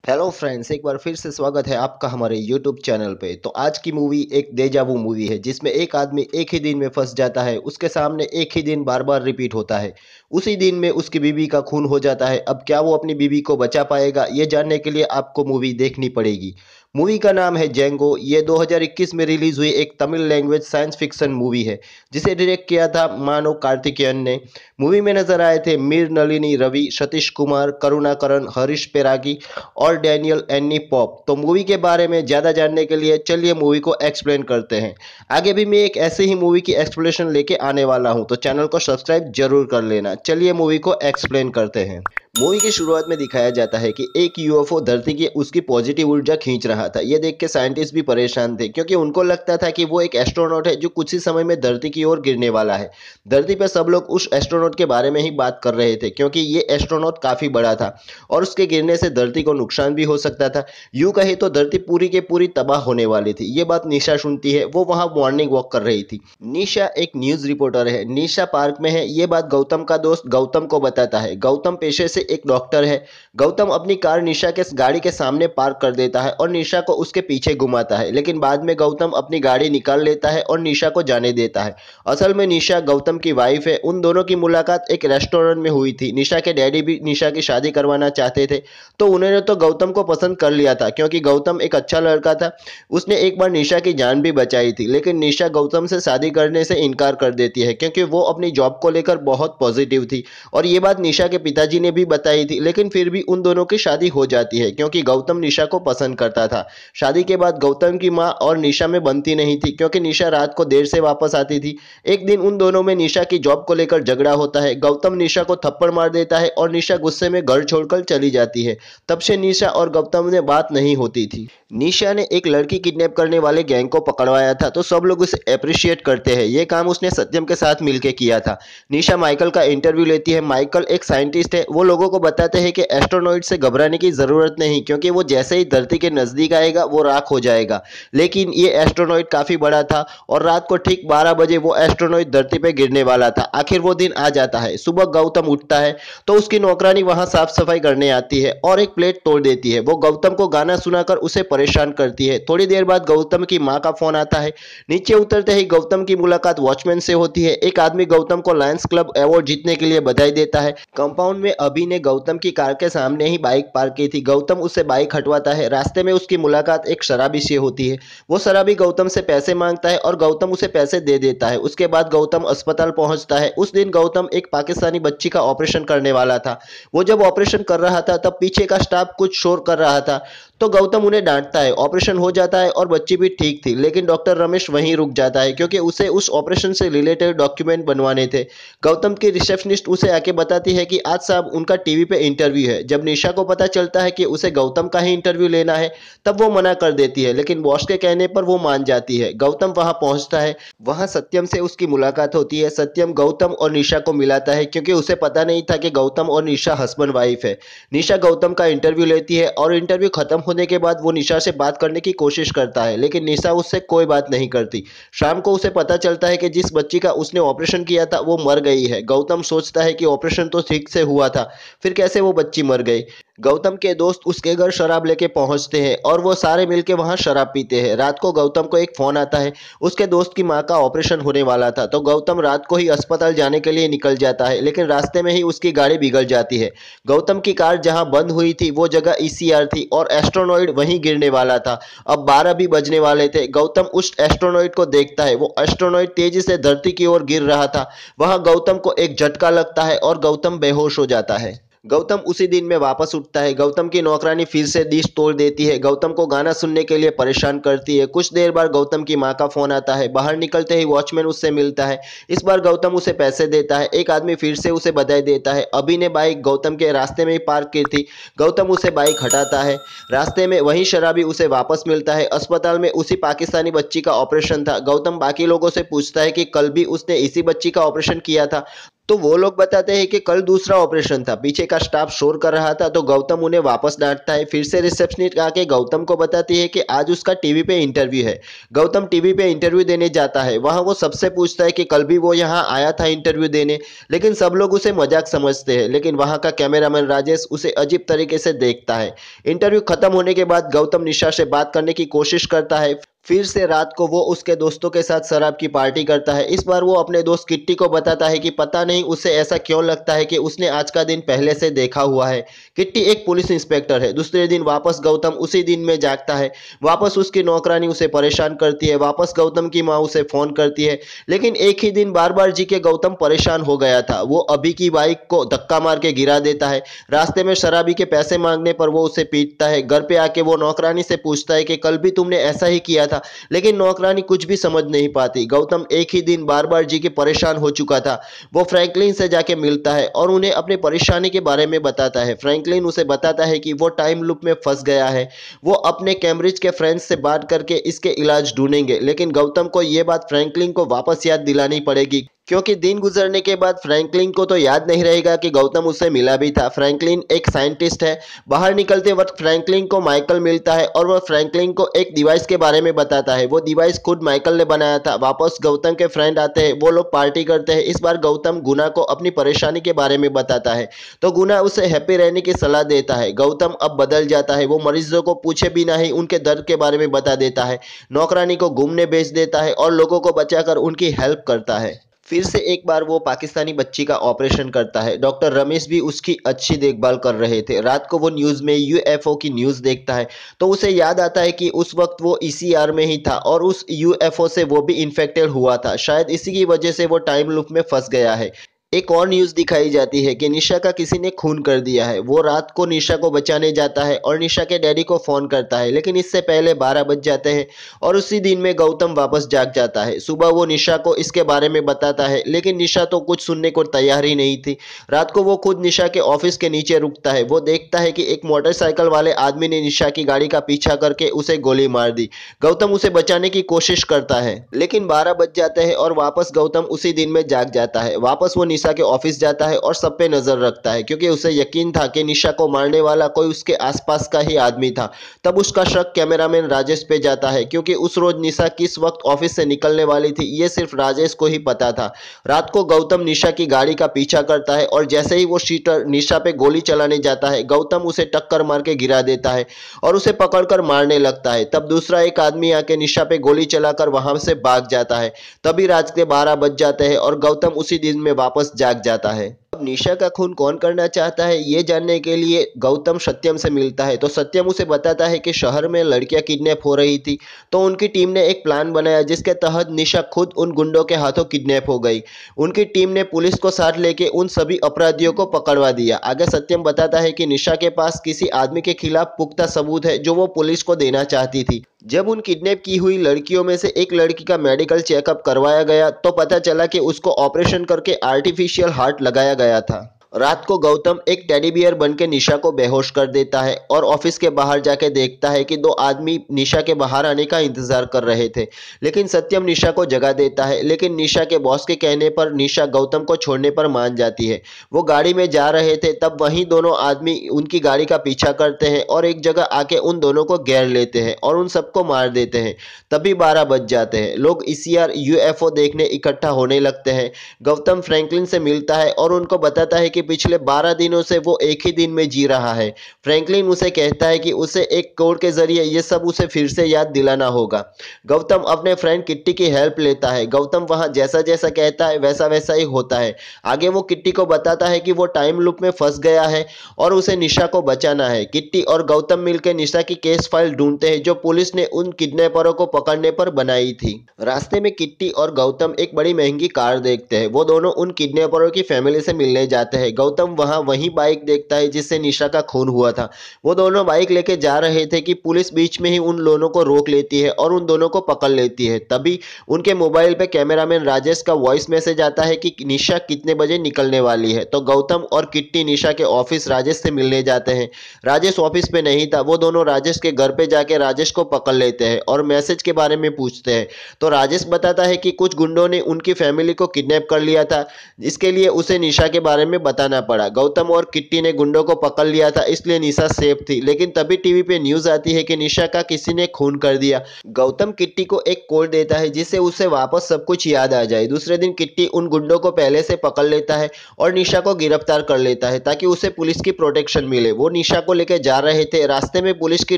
Hello friends, एक बार फिर से स्वागत है आपका हमारे यूट्यूब चैनल पे। तो आज की मूवी एक डेजावू मूवी है जिसमें एक आदमी एक ही दिन में फंस जाता है। उसके सामने एक ही दिन बार बार रिपीट होता है। उसी दिन में उसकी बीवी का खून हो जाता है। अब क्या वो अपनी बीवी को बचा पाएगा, ये जानने के लिए आपको मूवी देखनी पड़ेगी। मूवी का नाम है जेंगो। ये 2021 में रिलीज हुई एक Tamil language science fiction movie है जिसे डायरेक्ट किया था मानव कार्तिकेयन ने। मूवी में नजर आए थे मीर नलिनी रवि, सतीश कुमार, करुणाकरण, हरीश पेरागी और डैनियल एन्नी पॉप। तो मूवी के बारे में ज़्यादा जानने के लिए चलिए मूवी को एक्सप्लेन करते हैं। आगे भी मैं एक ऐसे ही मूवी की एक्सप्लेनेशन लेके आने वाला हूं, तो चैनल को सब्सक्राइब जरूर कर लेना। चलिए मूवी को एक्सप्लेन करते हैं। मूवी की शुरुआत में दिखाया जाता है कि एक यूएफओ धरती की उसकी पॉजिटिव ऊर्जा खींच रहा था। ये देख के साइंटिस्ट भी परेशान थे क्योंकि उनको लगता था कि वो एक एस्ट्रोनॉट है जो कुछ ही समय में धरती की ओर गिरने वाला है। धरती पर सब लोग उस एस्ट्रोनॉट के बारे में ही बात कर रहे थे क्योंकि ये एस्ट्रोनॉट काफ़ी बड़ा था और उसके गिरने से धरती को नुकसान भी हो सकता था। यूं कहे तो धरती पूरी के पूरी तबाह होने वाली थी। ये बात निशा सुनती है। वो वहां मॉर्निंग वॉक कर रही थी। निशा एक न्यूज रिपोर्टर है। निशा पार्क में है। ये बात गौतम का दोस्त गौतम को बताता है। गौतम पेशे से एक डॉक्टर है। गौतम अपनी कार निशा के गाड़ी के सामने पार्क कर देता है और निशा को उसके पीछे घुमाता है, लेकिन बाद में गौतम अपनी गाड़ी निकाल लेता है और निशा को जाने देता है। असल में निशा गौतम की वाइफ है। उन दोनों की मुलाकात एक रेस्टोरेंट में हुई थी। निशा के डैडी भी निशा की शादी करवाना चाहते थे, तो उन्होंने तो गौतम को पसंद कर लिया था क्योंकि गौतम एक अच्छा लड़का था। उसने एक बार निशा की जान भी बचाई थी, लेकिन निशा गौतम से शादी करने से इनकार कर देती है क्योंकि वो अपनी जॉब को लेकर बहुत पॉजिटिव थी और ये बात निशा के पिताजी ने भी बताई थी। लेकिन फिर भी उन दोनों की शादी हो जाती है क्योंकि गौतम निशा को पसंद करता था। शादी के बाद गौतम की माँ और निशा में बनती नहीं थी क्योंकि निशा रात को देर से वापस आती थी। एक दिन उन दोनों में निशा की जॉब को लेकर झगड़ा होता है। गौतम निशा को थप्पड़ मार देता है और निशा गुस्से में घर छोड़कर चली जाती है। तब से निशा और गौतम ने बात नहीं होती थी। निशा ने एक लड़की किडनैप करने वाले गैंग को पकड़वाया था, तो सब लोग उसे अप्रिशिएट करते हैं। ये काम उसने सत्यम के साथ मिलकर किया था। निशा माइकल का इंटरव्यू लेती है। माइकल एक साइंटिस्ट है। वो लोगों को बताते हैं कि एस्ट्रोनॉइड से घबराने की जरूरत नहीं क्योंकि वो जैसे ही धरती के नजदीक आएगा वो राख हो जाएगा। लेकिन ये एस्ट्रोनॉइड काफी बड़ा था और रात को ठीक 12 बजे वो एस्ट्रोनॉइड धरती पे गिरने वाला था। आखिर वो दिन आ जाता है। सुबह गौतम उठता है तो उसकी नौकरानी वहां साफ सफाई करने आती है और एक प्लेट तोड़ देती है। वो गौतम को गाना सुनाकर उसे परेशान करती है। थोड़ी देर बाद गौतम की माँ का फोन आता है। नीचे उतरते ही गौतम की मुलाकात वॉचमैन से होती है। एक आदमी गौतम को लायंस क्लब अवार्ड जीतने के लिए बधाई देता है। कंपाउंड में अभी ने गौतम की कार के सामने ही बाइक पार्क की थी। गौतम उससे बाइक हटवाता है। रास्ते में उसकी मुलाकात एक शराबी से होती है। वो शराबी गौतम से पैसे मांगता है और गौतम उसे पैसे दे देता है। उसके बाद गौतम अस्पताल पहुंचता है। उस दिन गौतम एक पाकिस्तानी बच्ची का ऑपरेशन करने वाला था। वो जब ऑपरेशन कर रहा था तब पीछे का स्टाफ कुछ शोर कर रहा था, तो गौतम उन्हें डांटता है। ऑपरेशन हो जाता है और बच्ची भी ठीक थी, लेकिन डॉक्टर रमेश वहीं रुक जाता है क्योंकि उसे उस ऑपरेशन से रिलेटेड डॉक्यूमेंट बनवाने थे। गौतम की रिसेप्शनिस्ट उसे आके बताती है कि आज साहब उनका टीवी पे इंटरव्यू है। जब निशा को पता चलता है कि उसे गौतम का ही इंटरव्यू लेना है तब वो मना कर देती है, लेकिन बॉस के कहने पर वो मान जाती है। गौतम वहां पहुंचता है। वहां सत्यम से उसकी मुलाकात होती है। सत्यम गौतम और निशा को मिलाता है क्योंकि उसे पता नहीं था कि गौतम और निशा हस्बैंड वाइफ है। निशा गौतम का इंटरव्यू लेती है और इंटरव्यू खत्म होने के बाद वो निशा से बात करने की कोशिश करता है, लेकिन निशा उससे कोई बात नहीं करती। शाम को उसे पता चलता है कि जिस बच्ची का उसने ऑपरेशन किया था वो मर गई है। गौतम सोचता है कि ऑपरेशन तो ठीक से हुआ था, फिर कैसे वो बच्ची मर गई। गौतम के दोस्त उसके घर शराब लेके पहुंचते हैं और वो सारे मिलके वहां शराब पीते हैं। रात को गौतम को एक फोन आता है। उसके दोस्त की मां का ऑपरेशन होने वाला था, तो गौतम रात को ही अस्पताल जाने के लिए निकल जाता है, लेकिन रास्ते में ही उसकी गाड़ी बिगड़ जाती है। गौतम की कार जहां बंद हुई थी वो जगह ईसीआर थी और एस्ट्रोनॉइड वहीं गिरने वाला था। अब 12 भी बजने वाले थे। गौतम उस एस्ट्रोनॉइड को देखता है। वो एस्ट्रोनॉइड तेजी से धरती की ओर गिर रहा था। वहां गौतम को एक झटका लगता है और गौतम बेहोश हो जाता है। गौतम उसी दिन में वापस उठता है। गौतम की नौकरानी फिर से डिश तोड़ देती है। गौतम को गाना सुनने के लिए परेशान करती है। कुछ देर बाद गौतम की मां का फोन आता है। बाहर निकलते ही वॉचमैन उससे मिलता है। इस बार गौतम उसे पैसे देता है। एक आदमी फिर से उसे बधाई देता है। अभी ने बाइक गौतम के रास्ते में ही पार्क की थी। गौतम उसे बाइक हटाता है। रास्ते में वही शराबी उसे वापस मिलता है। अस्पताल में उसी पाकिस्तानी बच्ची का ऑपरेशन था। गौतम बाकी लोगों से पूछता है कि कल भी उसने इसी बच्ची का ऑपरेशन किया था। तो वो लोग बताते हैं कि कल दूसरा ऑपरेशन था, पीछे का स्टाफ शोर कर रहा था, तो गौतम उन्हें वापस डांटता है। फिर से रिसेप्शनिस्ट आके गौतम को बताती है कि आज उसका टीवी पे इंटरव्यू है। गौतम टीवी पे इंटरव्यू देने जाता है, वहां वो सबसे पूछता है कि कल भी वो यहाँ आया था इंटरव्यू देने, लेकिन सब लोग उसे मजाक समझते हैं। लेकिन वहां का कैमरामैन राजेश उसे अजीब तरीके से देखता है। इंटरव्यू खत्म होने के बाद गौतम निशा से बात करने की कोशिश करता है। फिर से रात को वो उसके दोस्तों के साथ शराब की पार्टी करता है। इस बार वो अपने दोस्त किट्टी को बताता है कि पता नहीं उसे ऐसा क्यों लगता है कि उसने आज का दिन पहले से देखा हुआ है। किट्टी एक पुलिस इंस्पेक्टर है। दूसरे दिन वापस गौतम उसी दिन में जागता है। वापस उसकी नौकरानी उसे परेशान करती है। वापस गौतम की माँ उसे फोन करती है। लेकिन एक ही दिन बार बार जी के गौतम परेशान हो गया था। वो अभी की बाइक को धक्का मार के गिरा देता है। रास्ते में शराबी के पैसे मांगने पर वो उसे पीटता है। घर पे आके वो नौकरानी से पूछता है कि कल भी तुमने ऐसा ही किया था, लेकिन नौकरानी कुछ भी समझ नहीं पाती। गौतम एक ही दिन बार बार जी के परेशान हो चुका था। वो फ्रैंकलिन से जाके मिलता है और उन्हें अपनी परेशानी के बारे में बताता है। फ्रैंकलिन उसे बताता है कि वो टाइम लूप में फंस गया है। वो अपने कैम्ब्रिज के फ्रेंड्स से बात करके इसके इलाज ढूंढेंगे, लेकिन गौतम को ये बात फ्रैंकलिन को वापस याद दिलानी पड़ेगी, क्योंकि दिन गुजरने के बाद फ्रैंकलिन को तो याद नहीं रहेगा कि गौतम उससे मिला भी था। फ्रैंकलिन एक साइंटिस्ट है। बाहर निकलते वक्त फ्रैंकलिन को माइकल मिलता है और वह फ्रैंकलिन को एक डिवाइस के बारे में बताता है। वो डिवाइस खुद माइकल ने बनाया था। वापस गौतम के फ्रेंड आते हैं, वो लोग पार्टी करते हैं। इस बार गौतम गुना को अपनी परेशानी के बारे में बताता है, तो गुना उसे हैप्पी रहने की सलाह देता है। गौतम अब बदल जाता है। वो मरीजों को पूछे बिना ही उनके दर्द के बारे में बता देता है। नौकरानी को घूमने भेज देता है और लोगों को बचाकर उनकी हेल्प करता है। फिर से एक बार वो पाकिस्तानी बच्ची का ऑपरेशन करता है। डॉक्टर रमेश भी उसकी अच्छी देखभाल कर रहे थे। रात को वो न्यूज़ में यूएफओ की न्यूज़ देखता है, तो उसे याद आता है कि उस वक्त वो ईसीआर में ही था और उस यूएफओ से वो भी इन्फेक्टेड हुआ था। शायद इसी की वजह से वो टाइम लूप में फंस गया है। एक और न्यूज़ दिखाई जाती है कि निशा का किसी ने खून कर दिया है। वो रात को निशा को बचाने जाता है और निशा के डैडी को फ़ोन करता है, लेकिन इससे पहले 12 बज जाते हैं और उसी दिन में गौतम वापस जाग जाता है। सुबह वो निशा को इसके बारे में बताता है, लेकिन निशा तो कुछ सुनने को तैयार ही नहीं थी। रात को वो खुद निशा के ऑफिस के नीचे रुकता है। वो देखता है कि एक मोटरसाइकिल वाले आदमी ने निशा की गाड़ी का पीछा करके उसे गोली मार दी। गौतम उसे बचाने की कोशिश करता है, लेकिन 12 बज जाते हैं और वापस गौतम उसी दिन में जाग जाता है। वापस वो निशा के ऑफिस जाता है और सब पे नजर रखता है, क्योंकि उसे यकीन था कि निशा को मारने वाला कोई उसके आसपास का ही आदमी था। तब उसका शक कैमरामैन राजेश पे जाता है, क्योंकि उस रोज निशा किस वक्त ऑफिस से निकलने वाली थी ये सिर्फ राजेश को ही पता था। रात को गौतम निशा की गाड़ी का पीछा करता है और जैसे ही वो शूटर निशा पे गोली चलाने जाता है, गौतम उसे टक्कर मार के गिरा देता है और उसे पकड़कर मारने लगता है। तब दूसरा एक आदमी आके निशा पे गोली चलाकर वहां से भाग जाता है। तभी रात के 12 बज जाते हैं और गौतम उसी दिन में वापस जाग जाता है। अब निशा का खून कौन करना चाहता है ये जानने के लिए गौतम सत्यम से मिलता है, तो सत्यम उसे बताता है कि शहर में लड़कियां किडनैप हो रही थी, तो उनकी टीम ने एक प्लान बनाया जिसके तहत निशा खुद उन गुंडों के हाथों किडनैप हो गई। उनकी टीम ने पुलिस को साथ लेके उन सभी अपराधियों को पकड़वा दिया। आगे सत्यम बताता है कि निशा के पास किसी आदमी के खिलाफ पुख्ता सबूत है जो वो पुलिस को देना चाहती थी। जब उन किडनैप की हुई लड़कियों में से एक लड़की का मेडिकल चेकअप करवाया गया, तो पता चला कि उसको ऑपरेशन करके आर्टिफिशियल हार्ट लगाया गया था। रात को गौतम एक टेडी बियर बन के निशा को बेहोश कर देता है और ऑफिस के बाहर जाके देखता है कि दो आदमी निशा के बाहर आने का इंतजार कर रहे थे, लेकिन सत्यम निशा को जगा देता है। लेकिन निशा के बॉस के कहने पर निशा गौतम को छोड़ने पर मान जाती है। वो गाड़ी में जा रहे थे, तब वहीं दोनों आदमी उनकी गाड़ी का पीछा करते हैं और एक जगह आके उन दोनों को घेर लेते हैं और उन सबको मार देते हैं। तभी 12 बज जाते हैं। लोग ईसीआर यूएफओ देखने इकट्ठा होने लगते हैं। गौतम फ्रैंकलिन से मिलता है और उनको बताता है कि पिछले 12 दिनों से वो एक ही दिन में जी रहा है। फ्रैंकलिन उसे कहता है कि उसे एक कोड के जरिए ये सब उसे फिर से याद दिलाना होगा। गौतम अपने फ्रेंड किट्टी की हेल्प लेता है। गौतम वहां जैसा जैसा कहता है वैसा वैसा ही होता है। आगे वो किट्टी को बताता है कि वो टाइम लूप में फंस गया है और उसे निशा को बचाना है। किट्टी और गौतम मिलकर निशा की केस फाइल ढूंढते हैं जो पुलिस ने उन किडनैपरों को पकड़ने पर बनाई थी। रास्ते में किट्टी और गौतम एक बड़ी महंगी कार देखते हैं। वो दोनों उन किडनैपरों की फैमिली से मिलने जाते हैं, हैं। गौतम वहाँ वही बाइक देखता है जिससे निशा का खून हुआ था। वो दोनों बाइक लेके जा रहे थे कि पुलिस बीच में ही उन दोनों को रोक लेती है और उन दोनों को पकड़ लेती है। तभी उनके मोबाइल पे कैमरामैन राजेश का वॉइस मैसेज आता है कि निशा कितने बजे निकलने वाली है। तो गौतम और किट्टी निशा के ऑफिस राजेश से मिलने जाते हैं। राजेश ऑफिस पे नहीं था। वो दोनों राजेश के घर पे जाके राजेश को पकड़ लेते हैं और मैसेज के बारे में पूछते हैं। तो राजेश बताता है कि कुछ गुंडों ने उनकी फैमिली को किडनैप कर लिया था, इसके लिए उसे निशा के बारे में बताना पड़ा। गौतम और किट्टी ने गुंडों को पकड़ लिया था, इसलिए निशा सेफ थी। लेकिन तभी टीवी पे न्यूज आती है कि निशा का किसी ने खून कर दिया। गौतम किट्टी को एक कोड देता है जिससे उसे वापस सब कुछ याद आ जाए। दूसरे दिन किट्टी उन गुंडों को पहले से पकड़ लेता है और निशा को गिरफ्तार कर लेता है ताकि उसे पुलिस की प्रोटेक्शन मिले। वो निशा को लेकर जा रहे थे। रास्ते में पुलिस की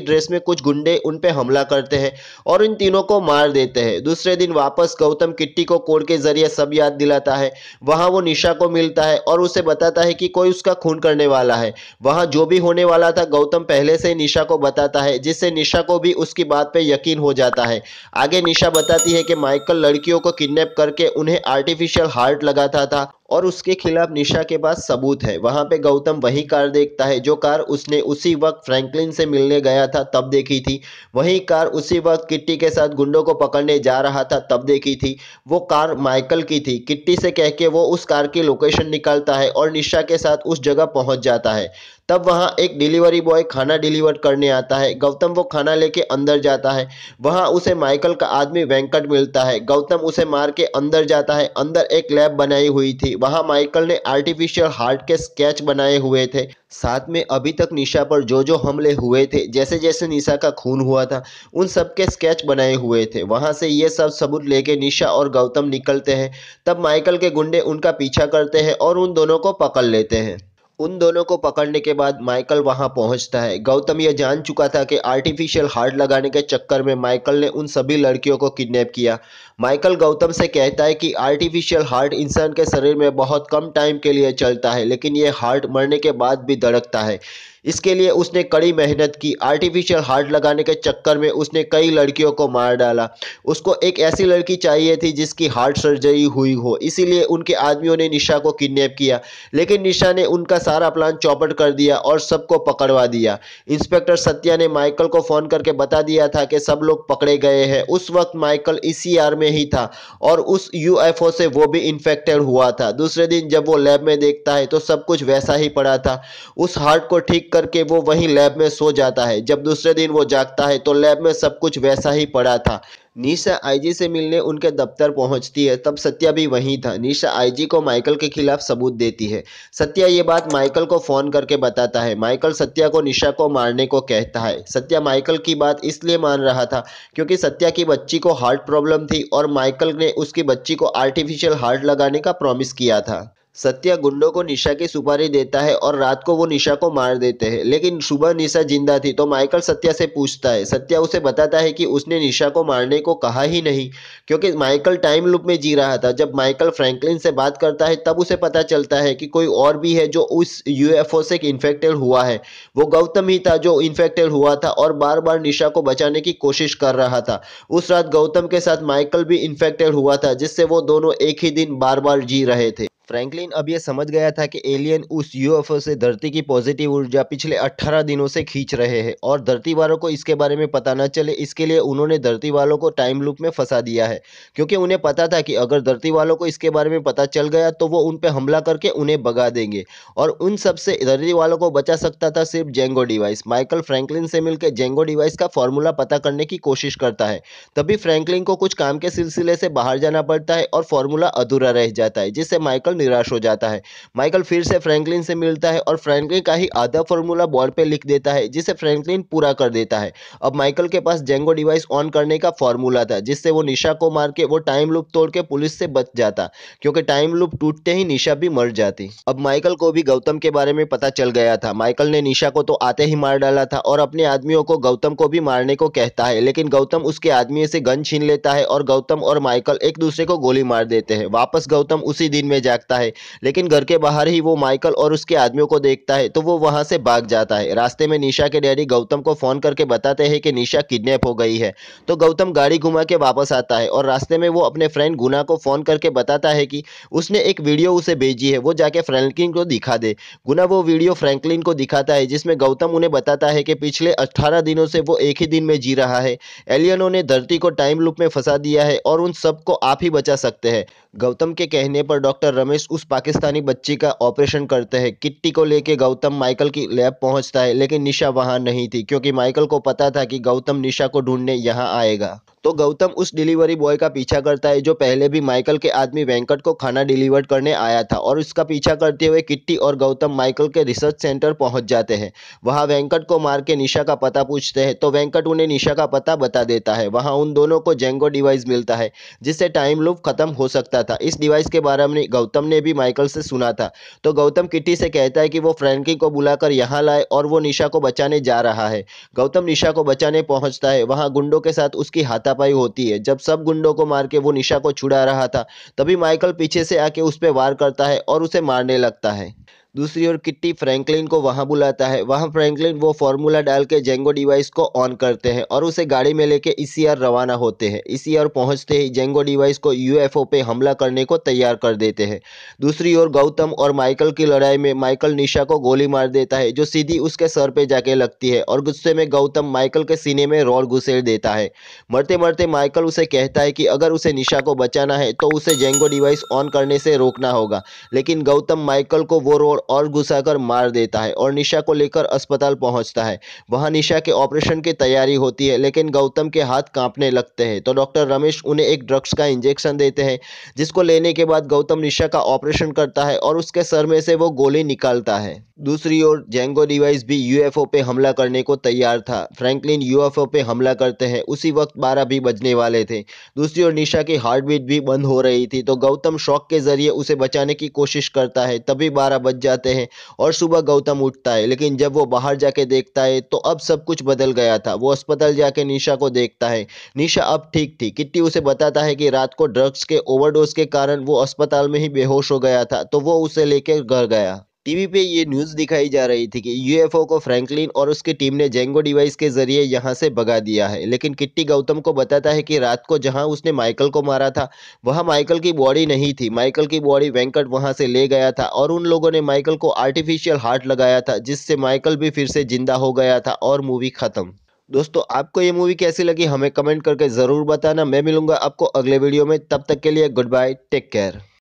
ड्रेस में कुछ गुंडे उन पे हमला करते हैं और इन तीनों को मार देते हैं। दूसरे दिन वापस गौतम किट्टी को कोड के जरिए सब याद दिलाता है। वहां वो निशा को मिलता है और उसे बताता है कि कोई उसका खून करने वाला है। वहां जो भी होने वाला था गौतम पहले से ही निशा को बताता है, जिससे निशा को भी उसकी बात पे यकीन हो जाता है। आगे निशा बताती है कि माइकल लड़कियों को किडनैप करके उन्हें आर्टिफिशियल हार्ट लगाता था और उसके खिलाफ निशा के पास सबूत है। वहां पे गौतम वही कार देखता है जो कार उसने उसी वक्त फ्रैंकलिन से मिलने गया था तब देखी थी। वही कार उसी वक्त किट्टी के साथ गुंडों को पकड़ने जा रहा था तब देखी थी। वो कार माइकल की थी। किट्टी से कह के वो उस कार की लोकेशन निकालता है और निशा के साथ उस जगह पहुंच जाता है। तब वहां एक डिलीवरी बॉय खाना डिलीवर करने आता है। गौतम वो खाना लेके अंदर जाता है। वहां उसे माइकल का आदमी वेंकट मिलता है। गौतम उसे मार के अंदर जाता है। अंदर एक लैब बनाई हुई थी। वहां माइकल ने आर्टिफिशियल हार्ट के स्केच बनाए हुए थे। साथ में अभी तक निशा पर जो जो हमले हुए थे, जैसे जैसे निशा का खून हुआ था, उन सब के स्केच बनाए हुए थे। वहां से ये सब सबूत लेके निशा और गौतम निकलते हैं। तब माइकल के गुंडे उनका पीछा करते हैं और उन दोनों को पकड़ लेते हैं। उन दोनों को पकड़ने के बाद माइकल वहां पहुंचता है। गौतम ये जान चुका था कि आर्टिफिशियल हार्ट लगाने के चक्कर में माइकल ने उन सभी लड़कियों को किडनैप किया। माइकल गौतम से कहता है कि आर्टिफिशियल हार्ट इंसान के शरीर में बहुत कम टाइम के लिए चलता है, लेकिन ये हार्ट मरने के बाद भी धड़कता है। इसके लिए उसने कड़ी मेहनत की। आर्टिफिशियल हार्ट लगाने के चक्कर में उसने कई लड़कियों को मार डाला। उसको एक ऐसी लड़की चाहिए थी जिसकी हार्ट सर्जरी हुई हो, इसीलिए उनके आदमियों ने निशा को किडनैप किया। लेकिन निशा ने उनका सारा प्लान चौपट कर दिया और सबको पकड़वा दिया। इंस्पेक्टर सत्या ने माइकल को फोन करके बता दिया था कि सब लोग पकड़े गए हैं। उस वक्त माइकल ईसीआर में ही था और उस यूएफओ से वो भी इन्फेक्टेड हुआ था। दूसरे दिन जब वो लैब में देखता है तो सब कुछ वैसा ही पड़ा था। उस हार्ट को ठीक करके वो वहीं लैब में सो जाता है। जब दूसरे दिन वो जागता है तो लैब में सब कुछ वैसा ही पड़ा था। निशा आईजी से मिलने उनके दफ्तर पहुंचती है। तब सत्या भी वहीं था। निशा आईजी को माइकल के खिलाफ सबूत देती है। सत्या ये बात माइकल को फोन करके बताता है। माइकल सत्या को निशा को मारने को कहता है। सत्या माइकल की बात इसलिए मान रहा था क्योंकि सत्या की बच्ची को हार्ट प्रॉब्लम थी और माइकल ने उसकी बच्ची को आर्टिफिशियल हार्ट लगाने का प्रॉमिस किया था। सत्या गुंडों को निशा की सुपारी देता है और रात को वो निशा को मार देते हैं। लेकिन सुबह निशा जिंदा थी तो माइकल सत्या से पूछता है। सत्या उसे बताता है कि उसने निशा को मारने को कहा ही नहीं, क्योंकि माइकल टाइम लूप में जी रहा था। जब माइकल फ्रैंकलिन से बात करता है तब उसे पता चलता है कि कोई और भी है जो उस यूएफओ से इन्फेक्टेड हुआ है। वो गौतम ही था जो इन्फेक्टेड हुआ था और बार बार निशा को बचाने की कोशिश कर रहा था। उस रात गौतम के साथ माइकल भी इन्फेक्टेड हुआ था, जिससे वो दोनों एक ही दिन बार बार जी रहे थे। फ्रैंकलिन अब यह समझ गया था कि एलियन उस यूएफओ से धरती की पॉजिटिव ऊर्जा पिछले 18 दिनों से खींच रहे हैं और धरती वालों को इसके बारे में पता न चले, इसके लिए उन्होंने धरती वालों को टाइम लूप में फंसा दिया है। क्योंकि उन्हें पता था कि अगर धरती वालों को इसके बारे में पता चल गया तो वो उन पर हमला करके उन्हें भगा देंगे और उन सब से धरती वालों को बचा सकता था सिर्फ जेंगो डिवाइस। माइकल फ्रैंकलिन से मिलकर जेंगो डिवाइस का फॉर्मूला पता करने की कोशिश करता है। तभी फ्रैंकलिन को कुछ काम के सिलसिले से बाहर जाना पड़ता है और फॉर्मूला अधूरा रह जाता है, जिससे माइकल निराश हो जाता है। माइकल फिर से फ्रैंकलिन से मिलता है और फ्रैंकलिन का ही आधा फॉर्मूला बोर्ड पे लिख देता है, जिसे फ्रैंकलिन पूरा कर देता है। अब माइकल के पास जेंगो डिवाइस ऑन करने का फॉर्मूला था, जिससे वो निशा को मार के वो टाइम लूप तोड़ के पुलिस से बच जाता, क्योंकि टाइम लूप टूटते ही निशा भी मर जाती। अब माइकल को भी गौतम के बारे में पता चल गया था। माइकल ने निशा को तो आते ही मार डाला था और अपने आदमियों को गौतम को भी मारने को कहता है, लेकिन गौतम उसके आदमी से गन छीन लेता है और गौतम और माइकल एक दूसरे को गोली मार देते हैं। वापस गौतम उसी दिन में जाकर लगता है, लेकिन घर के बाहर ही वो माइकल और उसके आदमियों को देखता है तो वो वहां से भाग जाता है। रास्ते में निशा के डैडी गौतम को फोन करके बताते हैं कि निशा किडनैप हो गई है। तो गौतम गाड़ी घुमा के वापस आता है और रास्ते में वो अपने फ्रेंड गुना को फोन करके बताता है कि उसने एक वीडियो उसे भेजी है, वो जाके फ्रैंकलिन को दिखा दे। गुना वो वीडियो फ्रैंकलिन को दिखाता है जिसमें गौतम उन्हें बताता है कि पिछले 18 दिनों से वो एक ही दिन में जी रहा है। एलियनों ने धरती को टाइम लूप में फंसा दिया है और उन सबको आप ही बचा सकते हैं। गौतम के कहने पर डॉक्टर रमेश उस पाकिस्तानी बच्ची का ऑपरेशन करते हैं। किट्टी को लेके गौतम माइकल की लैब पहुंचता है, लेकिन निशा वहां नहीं थी क्योंकि माइकल को पता था कि गौतम निशा को ढूंढने यहां आएगा। तो गौतम उस डिलीवरी बॉय का पीछा करता है जो पहले भी माइकल के आदमी वेंकट को खाना डिलीवर करने आया था, और उसका पीछा करते हुए किट्टी और गौतम माइकल के रिसर्च सेंटर पहुंच जाते हैं। वहां वेंकट को मार के निशा का पता पूछते हैं तो वेंकट उन्हें निशा का पता बता देता है। वहां उन दोनों को जेंगो डिवाइस मिलता है जिससे टाइम लूप खत्म हो सकता था। इस डिवाइस के बारे में गौतम ने भी माइकल से सुना था। तो गौतम किट्टी से कहता है कि वो फ्रैंकी को बुलाकर यहाँ लाए और वो निशा को बचाने जा रहा है। गौतम निशा को बचाने पहुंचता है। वहां गुंडों के साथ उसकी हाथापाई होती है। जब सब गुंडों को मार के वो निशा को छुड़ा रहा था तभी माइकल पीछे से आके उस पर वार करता है और उसे मारने लगता है। दूसरी ओर किट्टी फ्रैंकलिन को वहां बुलाता है। वहां फ्रैंकलिन वो फॉर्मूला डाल के जेंगो डिवाइस को ऑन करते हैं और उसे गाड़ी में लेके ईसीआर रवाना होते हैं। ईसीआर पहुंचते ही जेंगो डिवाइस को यूएफओ पे हमला करने को तैयार कर देते हैं। दूसरी ओर गौतम और माइकल की लड़ाई में माइकल निशा को गोली मार देता है जो सीधी उसके सर पे जाके लगती है, और गुस्से में गौतम माइकल के सीने में रॉड घुसेड़ देता है। मरते मरते माइकल उसे कहता है कि अगर उसे निशा को बचाना है तो उसे जेंगो डिवाइस ऑन करने से रोकना होगा, लेकिन गौतम माइकल को वो रोड और घुसाकर मार देता है और निशा को लेकर अस्पताल पहुंचता है। वहां निशा के ऑपरेशन की तैयारी होती है, लेकिन गौतम के हाथ कांपने लगते हैं। तो डॉक्टर रमेश उन्हें एक ड्रग्स का इंजेक्शन देते हैं जिसको लेने के बाद गौतम निशा का ऑपरेशन करता है और उसके सर में से वो गोली निकालता है। दूसरी ओर जेंगो डिवाइस भी यूएफओ पे हमला करने को तैयार था। फ्रैंकलिन यूएफओ पे हमला करते हैं। उसी वक्त 12 भी बजने वाले थे। दूसरी ओर निशा की हार्ट बीट भी बंद हो रही थी, तो गौतम शॉक के जरिए उसे बचाने की कोशिश करता है। तभी 12 बज जाते हैं और सुबह गौतम उठता है, लेकिन जब वो बाहर जाके देखता है तो अब सब कुछ बदल गया था। वो अस्पताल जाके निशा को देखता है। निशा अब ठीक थी। किट्टी उसे बताता है कि रात को ड्रग्स के ओवरडोज के कारण वो अस्पताल में ही बेहोश हो गया था, तो वो उसे लेकर घर गया। टीवी पे ये न्यूज़ दिखाई जा रही थी कि यूएफओ को फ्रैंकलिन और उसकी टीम ने जेंगो डिवाइस के जरिए यहां से भगा दिया है, लेकिन किट्टी गौतम को बताता है कि रात को जहां उसने माइकल को मारा था वहां माइकल की बॉडी नहीं थी। माइकल की बॉडी वेंकट वहां से ले गया था और उन लोगों ने माइकल को आर्टिफिशियल हार्ट लगाया था जिससे माइकल भी फिर से जिंदा हो गया था और मूवी खत्म। दोस्तों, आपको ये मूवी कैसी लगी हमें कमेंट करके ज़रूर बताना। मैं मिलूंगा आपको अगले वीडियो में, तब तक के लिए गुड बाय, टेक केयर।